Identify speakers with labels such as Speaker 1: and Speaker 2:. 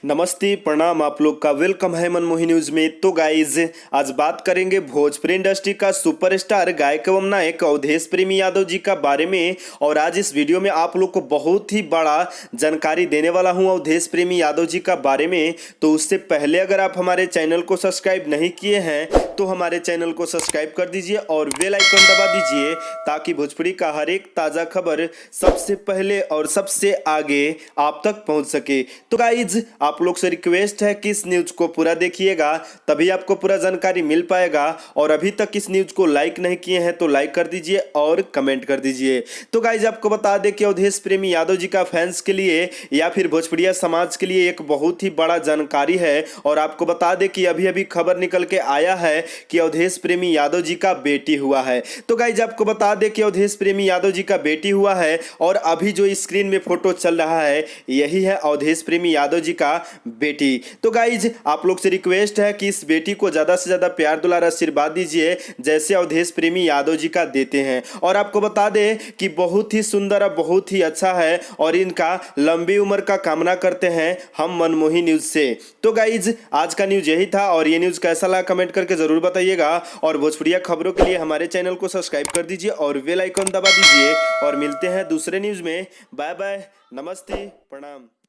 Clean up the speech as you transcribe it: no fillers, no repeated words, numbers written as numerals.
Speaker 1: नमस्ते, प्रणाम। आप लोग का वेलकम है मनमोही न्यूज में। तो गाइज, आज बात करेंगे भोजपुरी इंडस्ट्री का सुपरस्टार गायक एवं नायक अवधेश प्रेमी यादव जी का बारे में। और आज इस वीडियो में आप लोग को बहुत ही बड़ा जानकारी देने वाला हूं अवधेश प्रेमी यादव जी का बारे में। तो उससे पहले अगर आप हमारे चैनल को सब्सक्राइब नहीं किए हैं तो हमारे चैनल को सब्सक्राइब कर दीजिए और बेल आइकन दबा दीजिए, ताकि भोजपुरी का हर एक ताज़ा खबर सबसे पहले और सबसे आगे आप तक पहुंच सके। तो गाइज, आप लोग से रिक्वेस्ट है कि इस न्यूज को पूरा देखिएगा, तभी आपको पूरा जानकारी मिल पाएगा। और अभी तक इस न्यूज को लाइक नहीं किए हैं तो लाइक कर दीजिए और कमेंट कर दीजिए। तो गाइज, आपको बता दें कि अवधेश प्रेमी यादव जी का फैंस के लिए या फिर भोजपुरिया समाज के लिए एक बहुत ही बड़ा जानकारी है। और आपको बता दें कि अभी अभी खबर निकल के आया है कि अवधेश प्रेमी यादव जी का बेटी हुआ है। तो गाइज, आपको बता दें कि अवधेश प्रेमी यादव जी का बेटी हुआ है और अभी जो स्क्रीन में फोटो चल रहा है यही है अवधेश प्रेमी यादव जी का बेटी। तो गाइज, आप लोग से रिक्वेस्ट है कि इस बेटी को ज्यादा से ज्यादा प्यार दुलार आशीर्वाद दीजिए, जैसे अवधेश प्रेमी यादव जी का देते हैं। और आपको बता दें कि बहुत ही सुंदर और बहुत ही अच्छा है और इनका लंबी उम्र का कामना करते हैं हम मनमोही न्यूज से। तो गाइज, आज का न्यूज यही था और ये न्यूज कैसा लगा कमेंट करके जरूर बताइएगा। और भोजपुरिया खबरों के लिए हमारे चैनल को सब्सक्राइब कर दीजिए और बेल आइकन दबा दीजिए। और मिलते हैं दूसरे न्यूज में। बाय बाय, नमस्ते, प्रणाम।